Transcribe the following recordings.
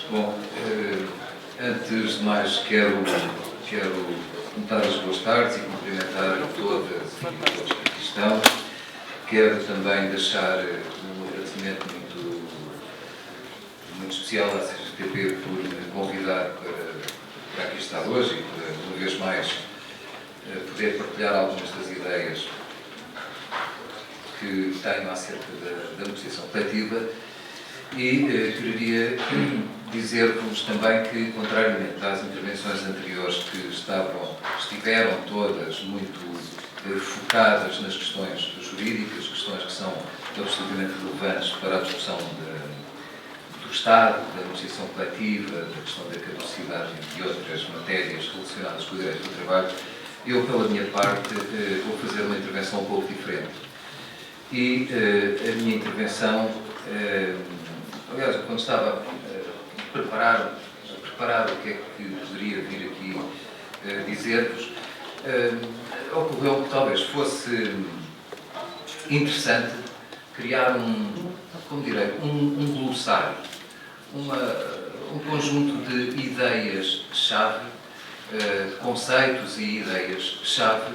Bom, antes de mais quero dar as boas tardes e cumprimentar todas e todos que aqui estão. Quero também deixar um agradecimento muito especial à CGTP por me convidar para aqui estar hoje e para, uma vez mais, poder partilhar algumas das ideias que tenho acerca da negociação coletiva. E queria dizer-vos também que, contrariamente às intervenções anteriores que estiveram todas muito focadas nas questões jurídicas, questões que são absolutamente relevantes para a discussão do Estado, da negociação coletiva, da questão da caducidade e outras matérias relacionadas com o direito do trabalho, eu, pela minha parte, vou fazer uma intervenção um pouco diferente. E a minha intervenção, aliás, quando estava a preparar o que é que poderia vir aqui dizer-vos, ocorreu que talvez fosse interessante criar um glossário, um conjunto de ideias-chave, conceitos e ideias-chave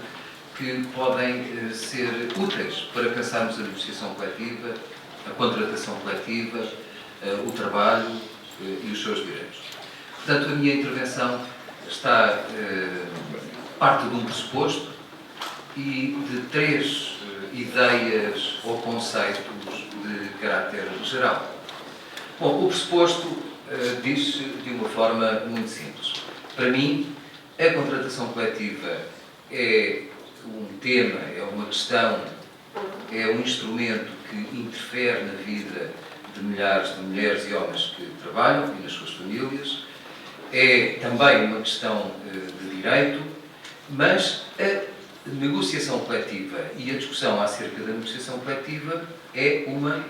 que podem ser úteis para pensarmos a negociação coletiva, a contratação coletiva, o trabalho e os seus direitos. Portanto, a minha intervenção parte de um pressuposto e de três ideias ou conceitos de caráter geral. Bom, o pressuposto diz-se de uma forma muito simples. Para mim, a contratação coletiva é um tema, é uma questão, é um instrumento que interfere na vida de milhares de mulheres e homens que trabalham e nas suas famílias. É também uma questão de direito, mas a negociação coletiva e a discussão acerca da negociação coletiva é uma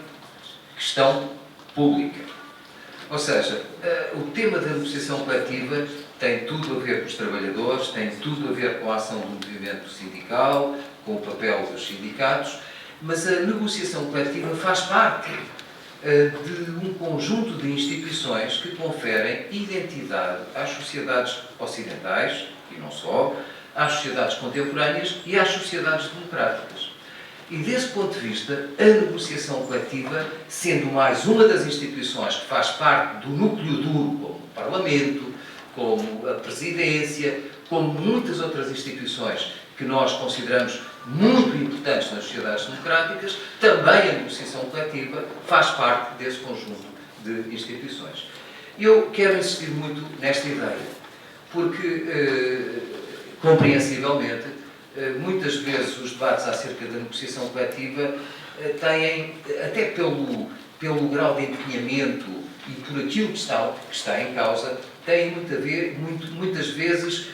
questão pública. Ou seja, o tema da negociação coletiva tem tudo a ver com os trabalhadores, tem tudo a ver com a ação do movimento sindical, com o papel dos sindicatos, mas a negociação coletiva faz parte de um conjunto de instituições que conferem identidade às sociedades ocidentais, e não só, às sociedades contemporâneas e às sociedades democráticas. E, desse ponto de vista, a negociação coletiva, sendo mais uma das instituições que faz parte do núcleo duro, como o Parlamento, como a Presidência, como muitas outras instituições que nós consideramos muito importantes nas sociedades democráticas, também a negociação coletiva faz parte desse conjunto de instituições. Eu quero insistir muito nesta ideia, porque, compreensivelmente, muitas vezes os debates acerca da negociação coletiva têm, até pelo grau de empenhamento e por aquilo que está em causa, têm muito a ver, muitas vezes,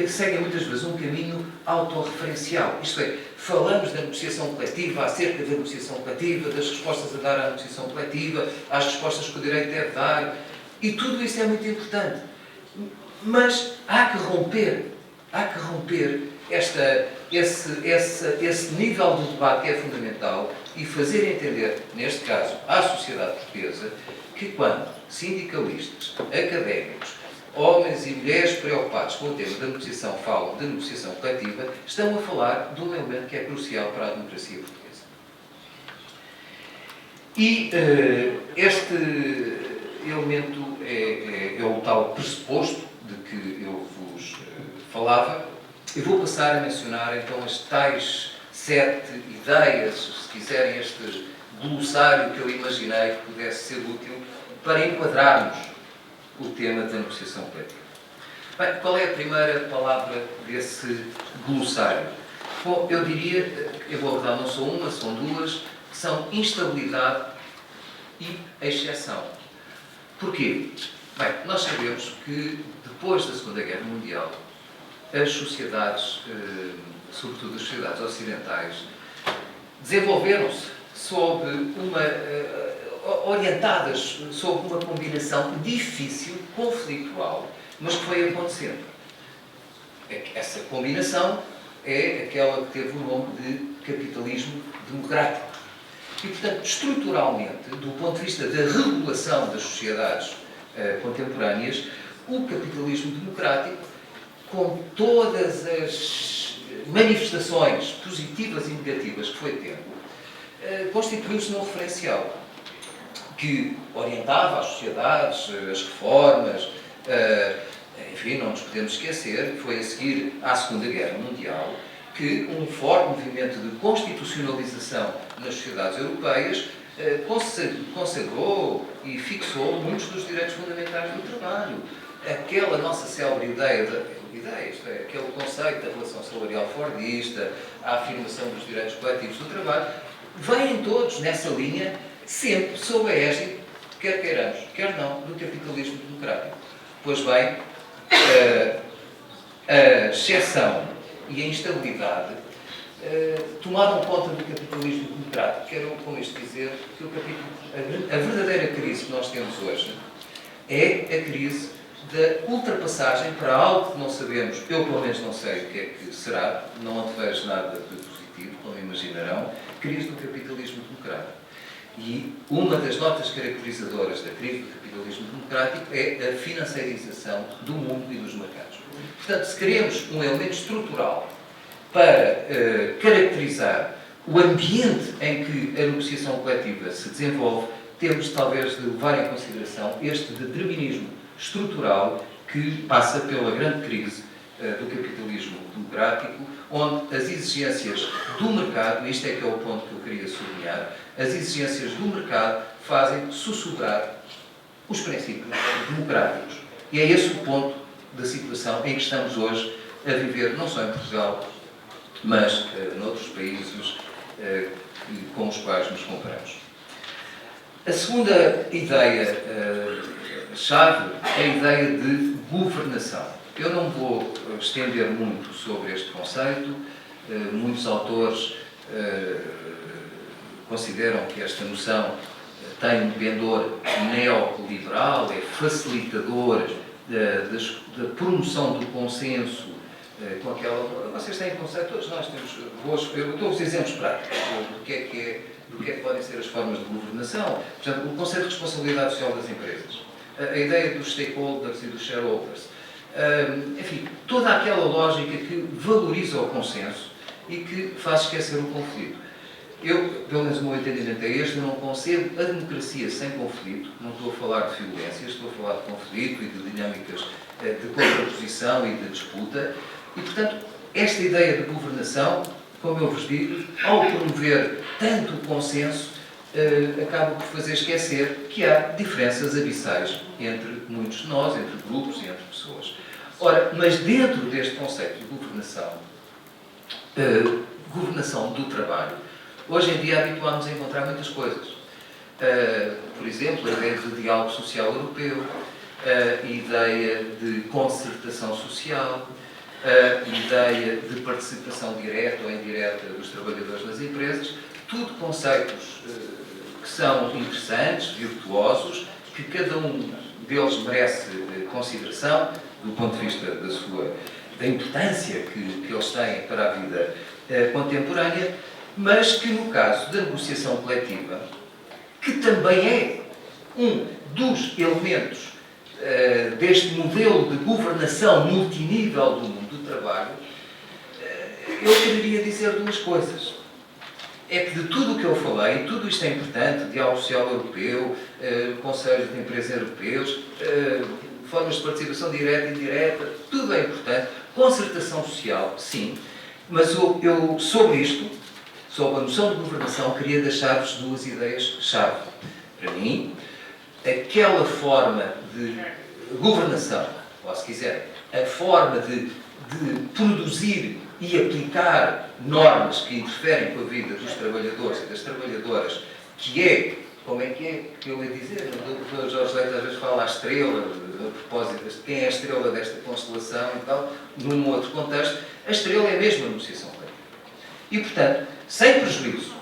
seguem muitas vezes um caminho autorreferencial. Isto é, falamos da negociação coletiva, acerca da negociação coletiva, das respostas a dar à negociação coletiva, às respostas que o direito deve dar, e tudo isso é muito importante. Mas há que romper esse nível de debate que é fundamental e fazer entender, neste caso, à sociedade portuguesa, que quando sindicalistas, académicos, homens e mulheres preocupados com o tema da negociação falam de negociação coletiva, estão a falar de um elemento que é crucial para a democracia portuguesa. E este elemento é o tal pressuposto de que eu vos falava. Eu vou passar a mencionar então as tais 7 ideias, se quiserem, este glossário que eu imaginei que pudesse ser útil para enquadrarmos o tema da negociação coletiva. Bem, qual é a primeira palavra desse glossário? Bom, eu diria, eu vou abordar não só uma, são duas, que são instabilidade e exceção. Porquê? Bem, nós sabemos que depois da Segunda Guerra Mundial, as sociedades, sobretudo as sociedades ocidentais, desenvolveram-se orientadas sob uma combinação difícil, conflitual, mas que foi acontecendo. Essa combinação é aquela que teve o nome de capitalismo democrático. E, portanto, estruturalmente, do ponto de vista da regulação das sociedades contemporâneas, o capitalismo democrático, com todas as manifestações positivas e negativas que foi tendo, constituiu-se num referencial que orientava as sociedades, as reformas, enfim, não nos podemos esquecer que foi a seguir à Segunda Guerra Mundial que um forte movimento de constitucionalização nas sociedades europeias consagrou e fixou muitos dos direitos fundamentais do trabalho. Aquela nossa célebre ideia, isto é, aquele conceito da relação salarial fordista, a afirmação dos direitos coletivos do trabalho, vêm todos nessa linha, sempre sob a égide, quer queiramos, quer não, do capitalismo democrático. Pois bem, a exceção e a instabilidade tomaram conta do capitalismo democrático. Quero com isto dizer que a verdadeira crise que nós temos hoje é a crise da ultrapassagem para algo que não sabemos, eu pelo menos não sei o que é que será, não antevejo nada de positivo, como imaginarão, crise do capitalismo democrático. E uma das notas caracterizadoras da crise do capitalismo democrático é a financiarização do mundo e dos mercados. Portanto, se queremos um elemento estrutural para caracterizar o ambiente em que a negociação coletiva se desenvolve, temos talvez de levar em consideração este determinismo estrutural que passa pela grande crise do capitalismo democrático, onde as exigências do mercado, isto é que é o ponto que eu queria sublinhar, as exigências do mercado fazem sussurrar os princípios democráticos. E é esse o ponto da situação em que estamos hoje a viver, não só em Portugal, mas noutros países com os quais nos comparamos. A segunda ideia-chave é a ideia de governação. Eu não vou estender muito sobre este conceito. Muitos autores consideram que esta noção tem um pendor neoliberal, é facilitador da promoção do consenso com aquela... Vocês têm conceito, todos nós temos... Eu dou-vos exemplos práticos do que é que podem ser as formas de governação. Portanto, o conceito de responsabilidade social das empresas, a ideia dos stakeholders e dos shareholders, enfim, toda aquela lógica que valoriza o consenso e que faz esquecer o conflito. Eu, pelo menos o meu entendimento é este, eu não concebo a democracia sem conflito, não estou a falar de violência, estou a falar de conflito e de dinâmicas de contraposição e de disputa, e, portanto, esta ideia de governação, como eu vos digo, ao promover tanto o consenso, acaba por fazer esquecer que há diferenças abissais entre muitos de nós, entre grupos e entre pessoas. Ora, mas dentro deste conceito de governação do trabalho, hoje em dia habituámos a encontrar muitas coisas. Por exemplo, a ideia de diálogo social europeu, a ideia de concertação social, a ideia de participação direta ou indireta dos trabalhadores nas empresas, tudo conceitos que são interessantes, virtuosos, que cada um deles merece consideração do ponto de vista da importância que eles têm para a vida contemporânea, mas que no caso da negociação coletiva, que também é um dos elementos deste modelo de governação multinível do mundo do trabalho, eu queria dizer duas coisas. É que de tudo o que eu falei, tudo isto é importante, diálogo social europeu, conselhos de empresas europeus, formas de participação direta e indireta, tudo é importante, concertação social, sim, mas eu sobre isto, sobre a noção de governação, queria deixar-vos duas ideias-chave. Para mim, aquela forma de governação, ou se quiser, a forma de produzir e aplicar normas que interferem com a vida dos trabalhadores e das trabalhadoras, que é, como é que eu ia dizer, o Dr. Jorge Leite às vezes fala à estrela, a propósito de quem é a estrela desta constelação e tal, num outro contexto, a estrela é mesmo a negociação coletiva. E, portanto, sem prejuízo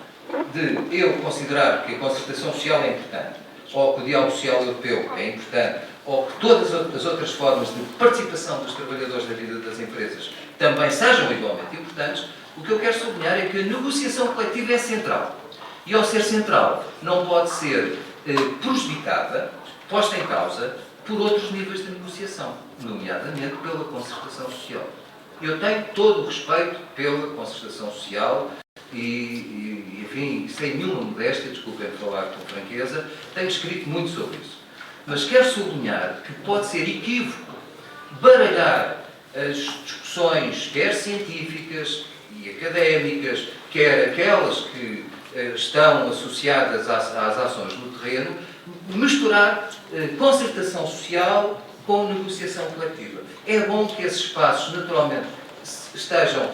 de eu considerar que a concertação social é importante, ou que o diálogo social europeu é importante, ou que todas as outras formas de participação dos trabalhadores na vida das empresas também sejam igualmente importantes, o que eu quero sublinhar é que a negociação coletiva é central. E, ao ser central, não pode ser prejudicada, posta em causa, por outros níveis de negociação, nomeadamente pela concertação social. Eu tenho todo o respeito pela concertação social enfim, sem nenhuma modéstia, desculpem falar com franqueza, tenho escrito muito sobre isso. Mas quero sublinhar que pode ser equívoco baralhar as discussões, quer científicas e académicas, quer aquelas que estão associadas às ações no terreno, misturar concertação social com negociação coletiva. É bom que esses espaços, naturalmente, estejam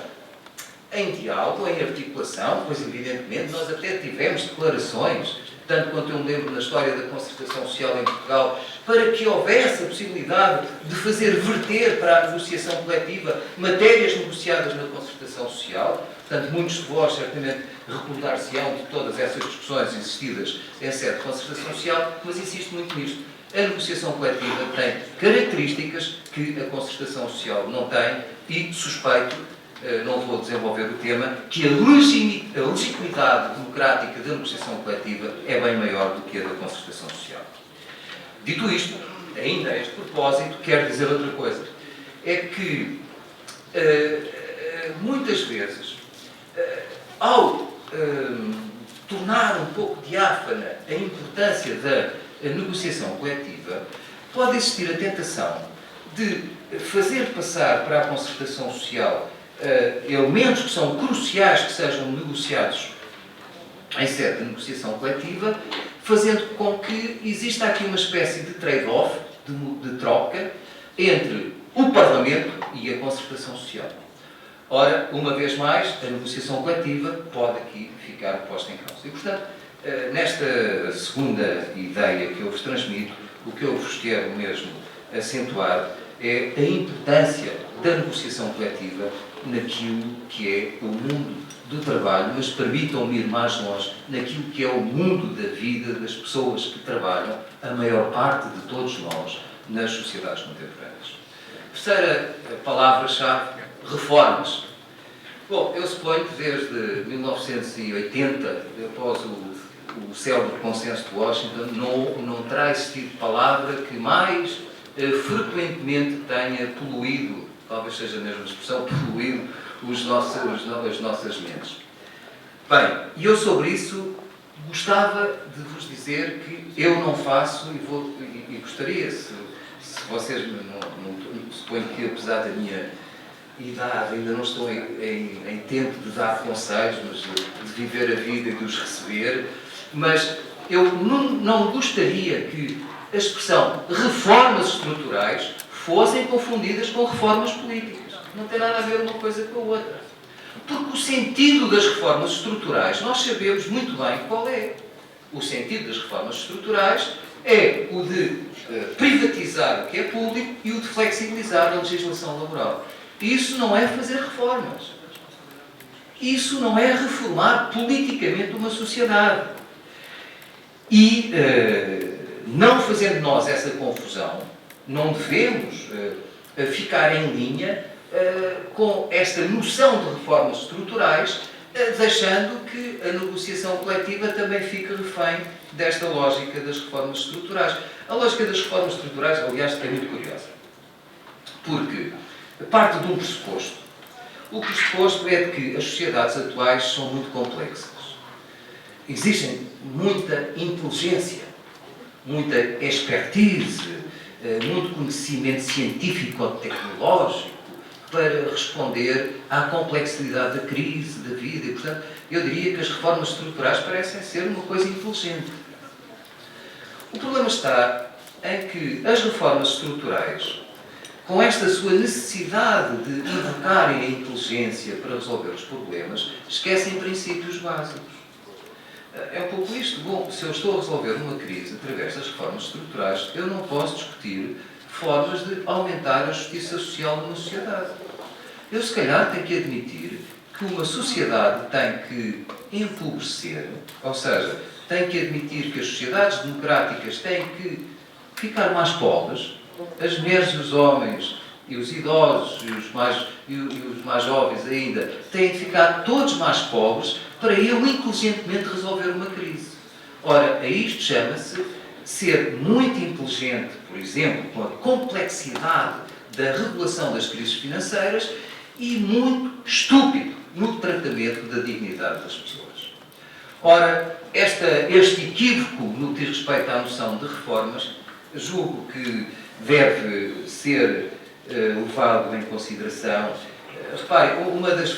em diálogo, em articulação, pois, evidentemente, nós até tivemos declarações, tanto quanto eu me lembro na história da concertação social em Portugal, para que houvesse a possibilidade de fazer verter para a negociação coletiva matérias negociadas na concertação social. Portanto, muitos de vós certamente recordar-se-ão de todas essas discussões existidas em sede de concertação social, mas insisto muito nisto. A negociação coletiva tem características que a concertação social não tem e suspeito, não vou desenvolver o tema, que a legitimidade democrática da negociação coletiva é bem maior do que a da concertação social. Dito isto, ainda a este propósito, quero dizer outra coisa. É que, muitas vezes, ao tornar um pouco diáfana a importância da negociação coletiva, pode existir a tentação de fazer passar para a concertação social elementos que são cruciais que sejam negociados em sede de negociação coletiva, fazendo com que exista aqui uma espécie de trade-off, de troca, entre o Parlamento e a concertação social. Ora, uma vez mais, a negociação coletiva pode aqui ficar posta em causa. E, portanto, nesta segunda ideia que eu vos transmito, o que eu vos quero mesmo acentuar é a importância da negociação coletiva naquilo que é o mundo do trabalho, mas permitam-me ir mais longe, naquilo que é o mundo da vida das pessoas que trabalham, a maior parte de todos nós, nas sociedades contemporâneas. Terceira palavra-chave, reformas. Bom, eu suponho que desde 1980, após o célebre consenso de Washington, não terá existido palavra que mais frequentemente tenha poluído, talvez seja a mesma expressão, poluído as nossas mentes. Bem, e eu sobre isso gostava de vos dizer que eu não faço e gostaria, se vocês suponho que apesar da minha idade ainda não estou em tempo de dar conselhos, mas de viver a vida e de os receber, mas eu não gostaria que a expressão reformas estruturais fossem confundidas com reformas políticas. Não tem nada a ver uma coisa com a outra. Porque o sentido das reformas estruturais, nós sabemos muito bem qual é. O sentido das reformas estruturais é o de privatizar o que é público e o de flexibilizar a legislação laboral. Isso não é fazer reformas. Isso não é reformar politicamente uma sociedade. E, não fazendo nós essa confusão, não devemos ficar em linha com esta noção de reformas estruturais, deixando que a negociação coletiva também fique refém desta lógica das reformas estruturais. A lógica das reformas estruturais, aliás, é muito curiosa, porque parte de um pressuposto. O pressuposto é de que as sociedades atuais são muito complexas. Existe muita inteligência, muita expertise, muito conhecimento científico ou tecnológico para responder à complexidade da crise, da vida. E, portanto, eu diria que as reformas estruturais parecem ser uma coisa inteligente. O problema está em que as reformas estruturais, com esta sua necessidade de invocarem a inteligência para resolver os problemas, esquecem princípios básicos. É um pouco isto. Bom, se eu estou a resolver uma crise através das reformas estruturais, eu não posso discutir formas de aumentar a justiça social numa sociedade. Eu, se calhar, tenho que admitir que uma sociedade tem que empobrecer, ou seja, tem que admitir que as sociedades democráticas têm que ficar mais pobres, as mulheres e os homens, e os idosos, e os mais jovens ainda, têm de ficar todos mais pobres para eu inteligentemente resolver uma crise. Ora, a isto chama-se ser muito inteligente, por exemplo, com a complexidade da regulação das crises financeiras e muito estúpido no tratamento da dignidade das pessoas. Ora, este equívoco no que diz respeito à noção de reformas, julgo que deve ser levado em consideração. Repare, uma das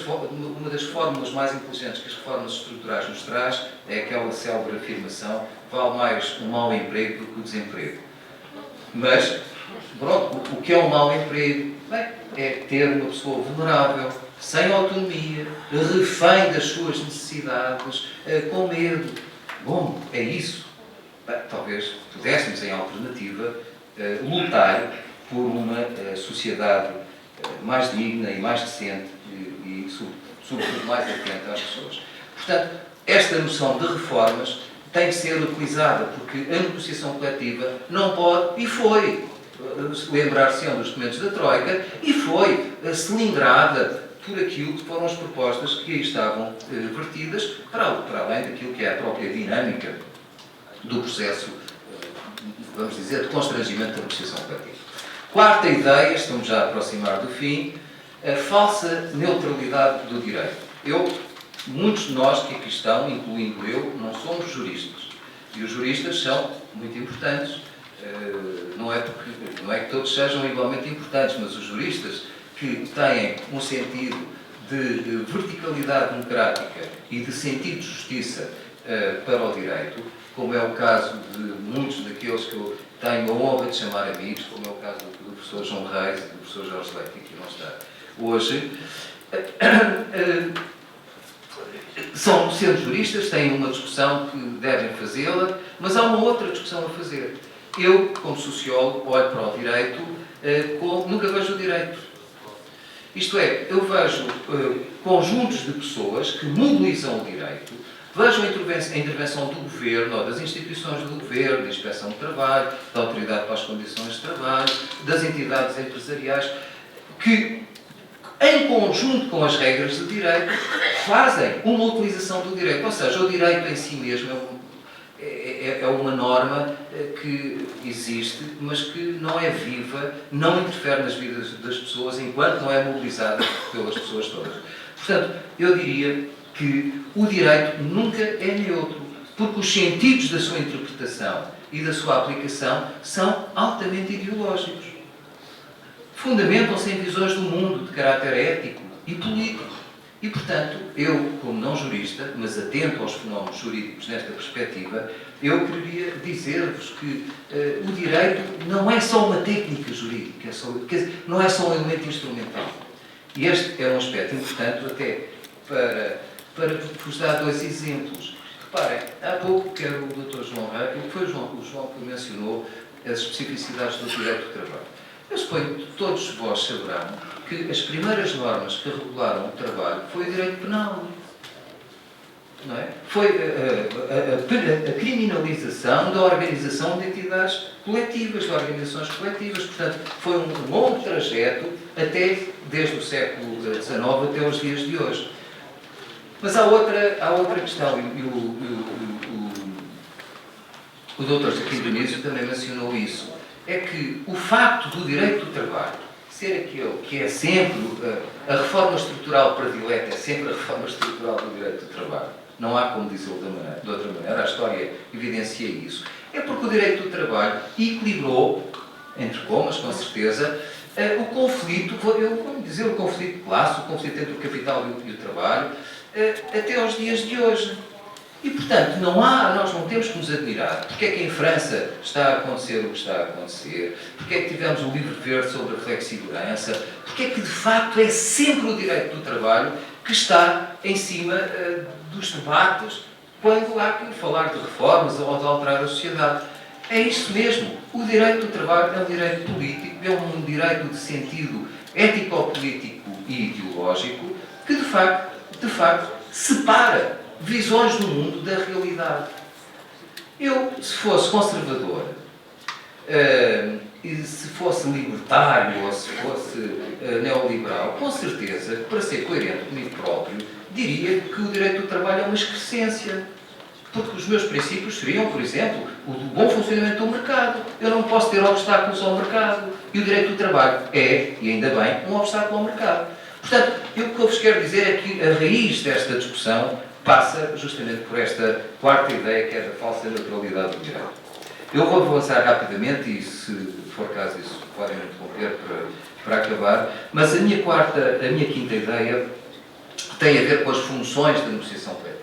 fórmulas mais inteligentes que as reformas estruturais nos traz é aquela célebre afirmação: vale mais um mau emprego do que o desemprego. Mas, pronto, o que é um mau emprego? Bem, é ter uma pessoa vulnerável, sem autonomia, refém das suas necessidades, com medo. Bom, é isso. Bem, talvez pudéssemos, em alternativa, lutar por uma sociedade mais digna e mais decente e sobretudo, mais atenta às pessoas. Portanto, esta noção de reformas tem que ser utilizada, porque a negociação coletiva não pode, e foi, lembrar-se-ão dos documentos da Troika, e foi cilindrada por aquilo que foram as propostas que aí estavam vertidas, para além daquilo que é a própria dinâmica do processo, vamos dizer, de constrangimento da negociação coletiva. Quarta ideia, estamos já a aproximar do fim, a falsa neutralidade do direito. Muitos de nós que aqui estão, incluindo eu, não somos juristas. E os juristas são muito importantes. Não é que todos sejam igualmente importantes, mas os juristas que têm um sentido de verticalidade democrática e de sentido de justiça para o direito, como é o caso de muitos daqueles que eu tenho a honra de chamar amigos, como é o caso do professor João Reis e do professor Jorge Leite, que aqui não está hoje, sendo juristas, têm uma discussão que devem fazê-la, mas há uma outra discussão a fazer. Eu, como sociólogo, olho para o direito nunca vejo o direito. Isto é, eu vejo conjuntos de pessoas que mobilizam o direito, vejo a intervenção do governo, ou das instituições do governo, da Inspeção de Trabalho, da Autoridade para as Condições de Trabalho, das entidades empresariais, que, em conjunto com as regras de direito, fazem uma utilização do direito. Ou seja, o direito em si mesmo é uma norma que existe, mas que não é viva, não interfere nas vidas das pessoas, enquanto não é mobilizada pelas pessoas todas. Portanto, eu diria que o direito nunca é neutro, porque os sentidos da sua interpretação e da sua aplicação são altamente ideológicos. Fundamentam-se em visões do mundo de caráter ético e político. E, portanto, eu, como não jurista, mas atento aos fenómenos jurídicos nesta perspectiva, eu queria dizer-vos que o direito não é só uma técnica jurídica, não é só um elemento instrumental. E este é um aspecto importante até para vos dar dois exemplos. Reparem, há pouco, quer o Dr. João Reis, foi o João que mencionou as especificidades do direito do trabalho. Eu suponho que todos vós saberão que as primeiras normas que regularam o trabalho foi o direito penal. Não é? Foi a criminalização da organização de entidades coletivas, de organizações coletivas. Portanto, foi um longo trajeto desde o século XIX até os dias de hoje. Mas há outra questão, e o Dr. Joaquim Dionísio também mencionou isso, é que o facto do direito do trabalho ser aquele que é sempre a reforma estrutural predileta, é sempre a reforma estrutural do direito do trabalho, não há como dizê-lo de outra maneira, a história evidencia isso, é porque o direito do trabalho equilibrou, entre comas, com certeza, o conflito, eu vou dizer o conflito de classe, o conflito entre o capital e o trabalho, até aos dias de hoje. E, portanto, nós não temos que nos admirar. Porque é que em França está a acontecer o que está a acontecer? Porque é que tivemos o livro verde sobre a flexigurança? Porque é que, de facto, é sempre o direito do trabalho que está em cima dos debates quando há que falar de reformas ou de alterar a sociedade? É isso mesmo. O direito do trabalho é um direito político, é um direito de sentido ético-político e ideológico que, de facto, separa visões do mundo da realidade. Eu, se fosse conservador, e se fosse libertário ou se fosse neoliberal, com certeza, para ser coerente comigo próprio, diria que o direito do trabalho é uma excrescência. Porque os meus princípios seriam, por exemplo, o do bom funcionamento do mercado. Eu não posso ter obstáculos ao mercado. E o direito do trabalho é, e ainda bem, um obstáculo ao mercado. Portanto, o que eu vos quero dizer é que a raiz desta discussão passa justamente por esta quarta ideia, que é da falsa neutralidade do direito. Eu vou avançar rapidamente e, se for caso isso, podem me interromper para acabar, mas a minha quinta ideia tem a ver com as funções da negociação coletiva.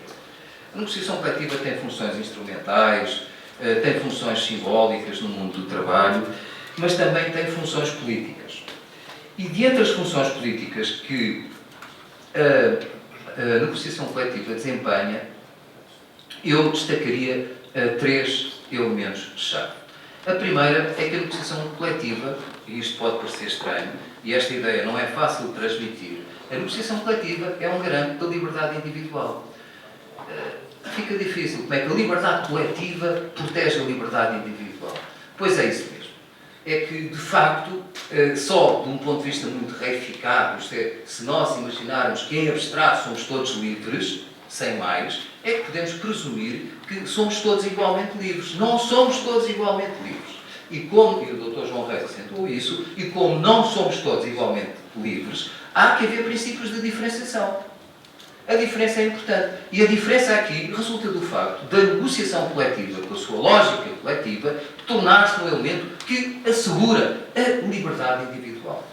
A negociação coletiva tem funções instrumentais, tem funções simbólicas no mundo do trabalho, mas também tem funções políticas. E dentre as funções políticas que a negociação coletiva desempenha, eu destacaria 3 elementos-chave. A primeira é que a negociação coletiva, e isto pode parecer estranho, e esta ideia não é fácil de transmitir, a negociação coletiva é um garante da liberdade individual. Fica difícil. Como é que a liberdade coletiva protege a liberdade individual? Pois é isso mesmo. É que, de facto, só de um ponto de vista muito reificado, isto é, se nós imaginarmos que em abstrato somos todos livres, sem mais, é que podemos presumir que somos todos igualmente livres. Não somos todos igualmente livres. E o Dr. João Reis acentuou isso, e como não somos todos igualmente livres, há que haver princípios de diferenciação. A diferença é importante. E a diferença aqui resulta do facto da negociação coletiva, com a sua lógica coletiva, tornar-se um elemento que assegura a liberdade individual.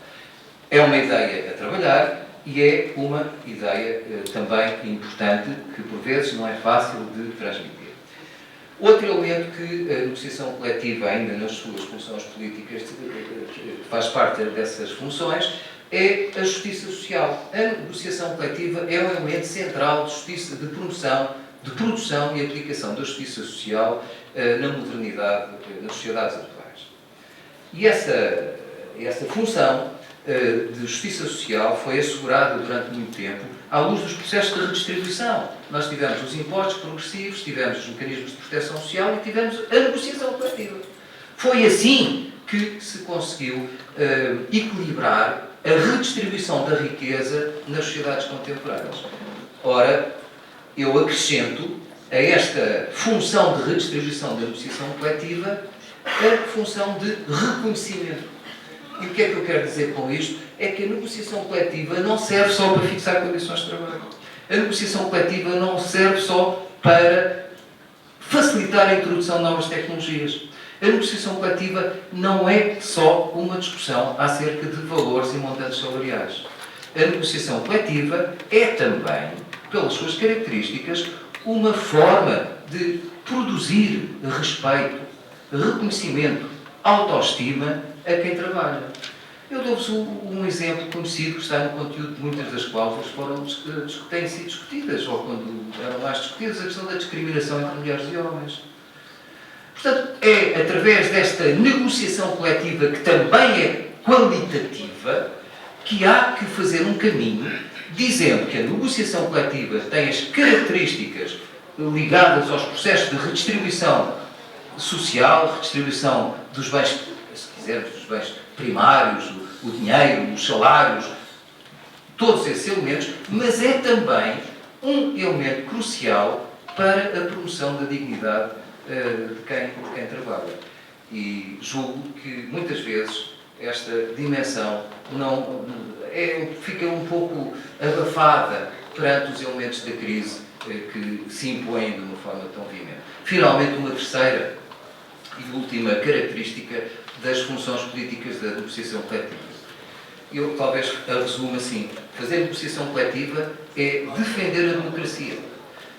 É uma ideia a trabalhar e é uma ideia também importante que, por vezes, não é fácil de transmitir. Outro elemento que a negociação coletiva, ainda nas suas funções políticas, faz parte dessas funções, é a justiça social. A negociação coletiva é um elemento central de justiça, de promoção, de produção e aplicação da justiça social na modernidade, nas sociedades atuais. E essa função de justiça social foi assegurada durante muito tempo à luz dos processos de redistribuição. Nós tivemos os impostos progressivos, tivemos os mecanismos de proteção social e tivemos a negociação coletiva. Foi assim que se conseguiu equilibrar a redistribuição da riqueza nas sociedades contemporâneas. Ora, eu acrescento a esta função de redistribuição da negociação coletiva a função de reconhecimento. E o que é que eu quero dizer com isto? É que a negociação coletiva não serve só para fixar condições de trabalho. A negociação coletiva não serve só para facilitar a introdução de novas tecnologias. A negociação coletiva não é só uma discussão acerca de valores e montantes salariais. A negociação coletiva é também, pelas suas características, uma forma de produzir respeito, reconhecimento, autoestima a quem trabalha. Eu dou-vos um exemplo conhecido que está no conteúdo de muitas das cláusulas que têm sido discutidas, ou quando eram mais discutidas, a questão da discriminação entre mulheres e homens. Portanto, é através desta negociação coletiva, que também é qualitativa, que há que fazer um caminho, dizendo que a negociação coletiva tem as características ligadas aos processos de redistribuição social, redistribuição dos bens, se quisermos, dos bens primários, o dinheiro, os salários, todos esses elementos, mas é também um elemento crucial para a promoção da dignidade de quem trabalha. E julgo que muitas vezes esta dimensão fica um pouco abafada perante os elementos da crise que se impõem de uma forma tão veemente. Finalmente, uma terceira e última característica das funções políticas da negociação coletiva. Eu talvez a resumo assim: fazer negociação coletiva é defender a democracia.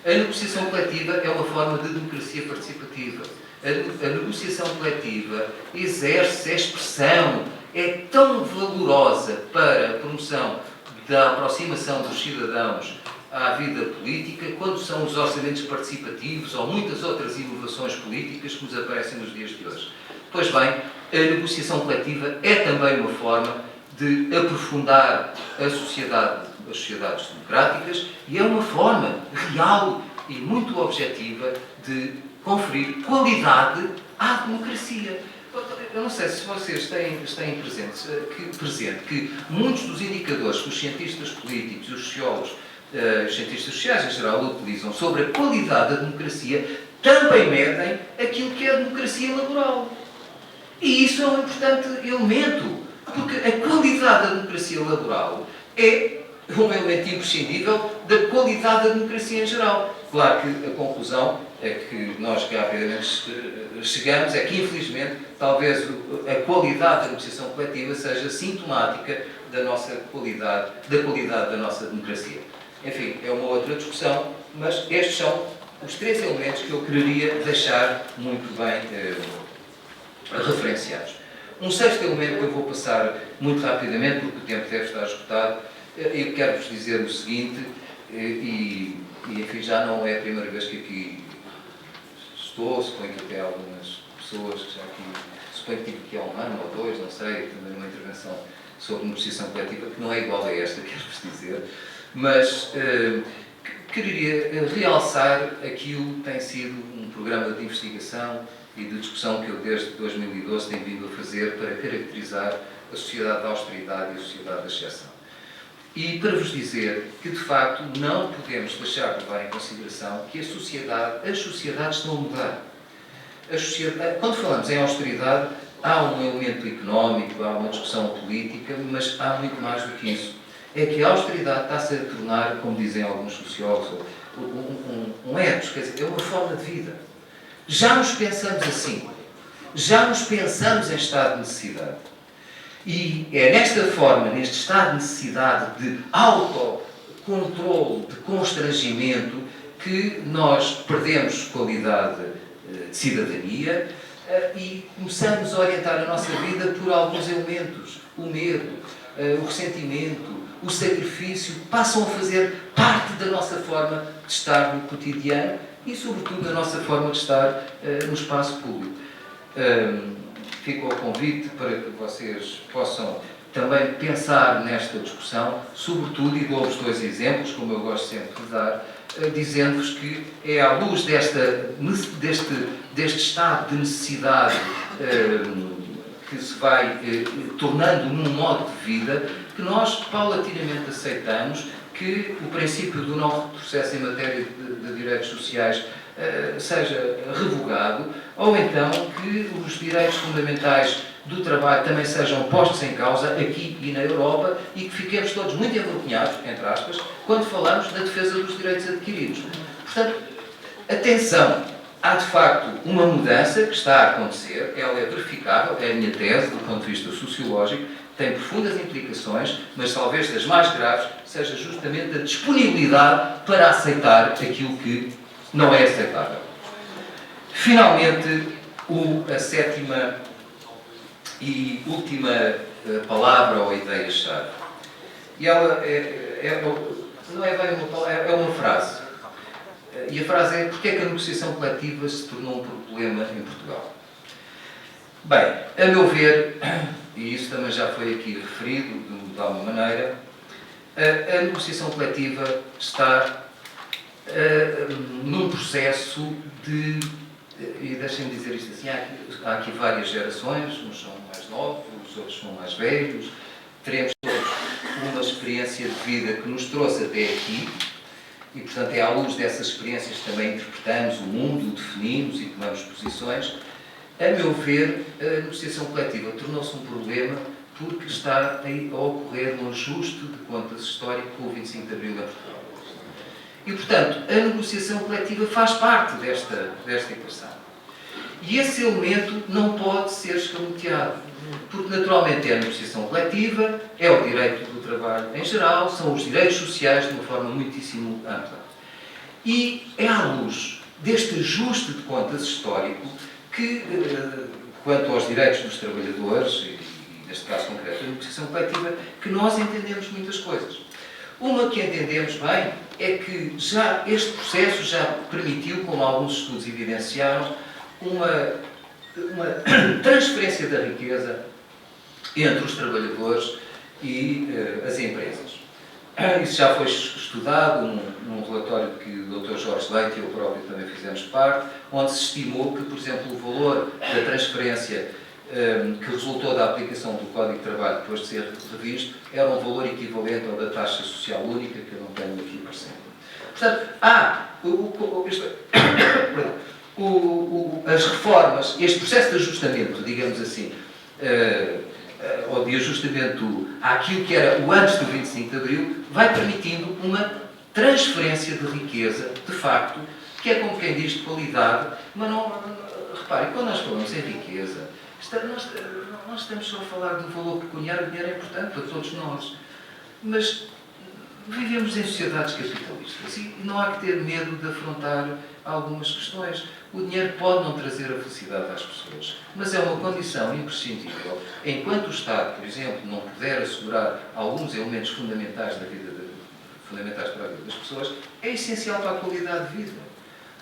A negociação coletiva é uma forma de democracia participativa. A negociação coletiva exerce a expressão, é tão valorosa para a promoção da aproximação dos cidadãos à vida política, quando são os orçamentos participativos ou muitas outras inovações políticas que nos aparecem nos dias de hoje. Pois bem, a negociação coletiva é também uma forma de aprofundar as sociedades democráticas e é uma forma real e muito objetiva de conferir qualidade à democracia. Eu não sei se vocês têm presente que muitos dos indicadores que os cientistas políticos e os sociólogos os cientistas sociais em geral utilizam sobre a qualidade da democracia, também medem aquilo que é a democracia laboral. E isso é um importante elemento, porque a qualidade da democracia laboral é um elemento imprescindível da qualidade da democracia em geral. Claro que a conclusão é que nós rapidamente chegamos é que, infelizmente, talvez a qualidade da negociação coletiva seja sintomática da nossa qualidade, da qualidade da nossa democracia. Enfim, é uma outra discussão, mas estes são os três elementos que eu quereria deixar muito bem referenciados. Um sexto elemento que eu vou passar muito rapidamente, porque o tempo deve estar esgotado, eu quero-vos dizer o seguinte, e enfim, já não é a primeira vez que aqui estou, suponho que até algumas pessoas que já aqui, suponho que tive aqui há um ano ou dois, não sei, também uma intervenção sobre negociação coletiva, que não é igual a esta, quero-vos dizer, mas queria realçar aquilo que tem sido um programa de investigação e de discussão que eu desde 2012 tenho vindo a fazer para caracterizar a sociedade da austeridade e a sociedade da exceção. E para vos dizer que, de facto, não podemos deixar de levar em consideração que as sociedades estão a mudar. Quando falamos em austeridade, há um elemento económico, há uma discussão política, mas há muito mais do que isso. É que a austeridade está-se a tornar, como dizem alguns sociólogos, um ethos, quer dizer, é uma forma de vida. Já nos pensamos assim. Já nos pensamos em estado de necessidade. E é nesta forma, neste estado de necessidade de autocontrole, de constrangimento, que nós perdemos qualidade de cidadania e começamos a orientar a nossa vida por alguns elementos. O medo, o ressentimento, o sacrifício, passam a fazer parte da nossa forma de estar no cotidiano e, sobretudo, da nossa forma de estar no espaço público. Fico ao convite para que vocês possam também pensar nesta discussão, sobretudo, e dou-vos dois exemplos, como eu gosto sempre de dar, dizendo-vos que é à luz deste estado de necessidade que se vai tornando num modo de vida, que nós paulatinamente aceitamos que o princípio do não retrocesso em matéria de direitos sociais seja revogado, ou então que os direitos fundamentais do trabalho também sejam postos em causa aqui e na Europa e que fiquemos todos muito envergonhados, entre aspas, quando falamos da defesa dos direitos adquiridos. Portanto, atenção, há de facto uma mudança que está a acontecer, ela é verificável, é a minha tese do ponto de vista sociológico, tem profundas implicações, mas talvez das mais graves seja justamente a disponibilidade para aceitar aquilo que não é aceitável. Finalmente, a sétima e última palavra ou ideia-chave. E ela não é bem uma palavra, é uma frase. E a frase é: porque é que a negociação coletiva se tornou um problema em Portugal? Bem, a meu ver, e isso também já foi aqui referido de alguma maneira, a negociação coletiva está num processo de, e deixem-me dizer isto assim, há aqui várias gerações, uns são mais novos, os outros são mais velhos, teremos todos uma experiência de vida que nos trouxe até aqui, e portanto é à luz dessas experiências que também interpretamos o mundo, o definimos e tomamos posições. A meu ver, a negociação coletiva tornou-se um problema porque está a ocorrer um ajuste de contas histórico com o 25 de Abril em Portugal. E, portanto, a negociação coletiva faz parte desta equação. E esse elemento não pode ser escamoteado, porque, naturalmente, é a negociação coletiva, é o direito do trabalho em geral, são os direitos sociais de uma forma muitíssimo ampla. E é à luz deste ajuste de contas histórico que, quanto aos direitos dos trabalhadores, e neste caso concreto a negociação coletiva, que nós entendemos muitas coisas. Uma que entendemos bem é que este processo já permitiu, como alguns estudos evidenciaram, uma transferência da riqueza entre os trabalhadores e as empresas. Isso já foi estudado num relatório que o Dr. Jorge Leite e eu próprio também fizemos parte, onde se estimou que, por exemplo, o valor da transferência que resultou da aplicação do Código de Trabalho depois de ser revisto, era um valor equivalente ao da taxa social única, que eu não tenho aqui presente. Portanto, as reformas, este processo de ajustamento, digamos assim, ou de ajustamento àquilo que era o antes do 25 de Abril, vai permitindo uma transferência de riqueza, de facto, que é como quem diz de qualidade, mas reparem, quando nós falamos em riqueza, nós estamos só a falar do valor pecuniário. O dinheiro é importante para todos nós, mas vivemos em sociedades capitalistas e não há que ter medo de afrontar algumas questões. O dinheiro pode não trazer a felicidade às pessoas, mas é uma condição imprescindível. Enquanto o Estado, por exemplo, não puder assegurar alguns elementos fundamentais da vida, fundamentais para a vida das pessoas, é essencial para a qualidade de vida.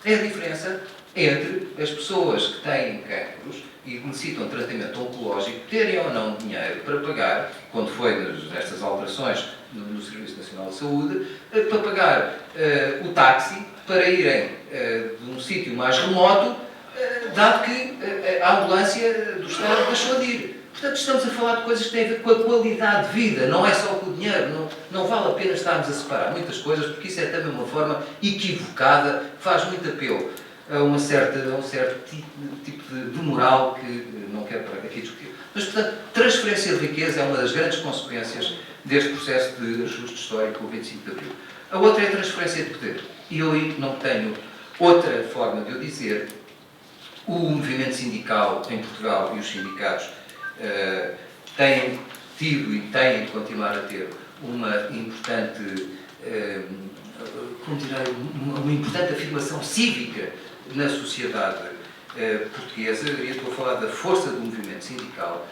É a diferença entre as pessoas que têm cancros e necessitam de tratamento oncológico terem ou não dinheiro para pagar, quando foi nestas alterações no Serviço Nacional de Saúde, para pagar o táxi para irem de um sítio mais remoto, dado que a ambulância do Estado deixou de ir. Portanto, estamos a falar de coisas que têm a ver com a qualidade de vida, não é só com o dinheiro. Não vale a pena estarmos a separar muitas coisas, porque isso é também uma forma equivocada, faz muito apelo a um certo tipo de moral que não quero para aqui discutir. Mas, portanto, transferência de riqueza é uma das grandes consequências deste processo de ajuste histórico, o 25 de Abril. A outra é a transferência de poder. E eu não tenho outra forma de o dizer. O movimento sindical em Portugal e os sindicatos têm tido e têm de continuar a ter uma importante, uma importante afirmação cívica na sociedade portuguesa. Eu estou a falar da força do movimento sindical,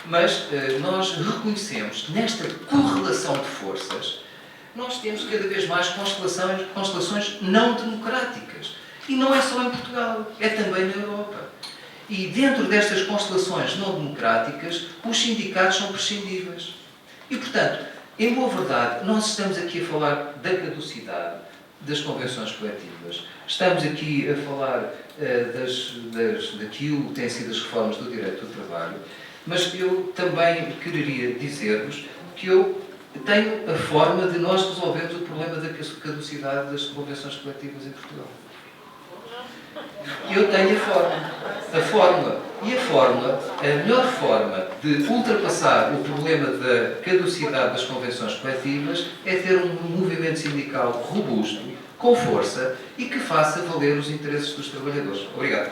mas nós reconhecemos que nesta correlação de forças nós temos cada vez mais constelações não democráticas. E não é só em Portugal, é também na Europa. E dentro destas constelações não democráticas, os sindicatos são prescindíveis. E, portanto, em boa verdade, nós estamos aqui a falar da caducidade das convenções coletivas. Estamos aqui a falar daquilo que têm sido as reformas do direito do trabalho. Mas eu também quereria dizer-vos que eu tenho a forma de nós resolvermos o problema da caducidade das convenções coletivas em Portugal. Eu tenho a melhor forma de ultrapassar o problema da caducidade das convenções coletivas é ter um movimento sindical robusto, com força e que faça valer os interesses dos trabalhadores. Obrigado.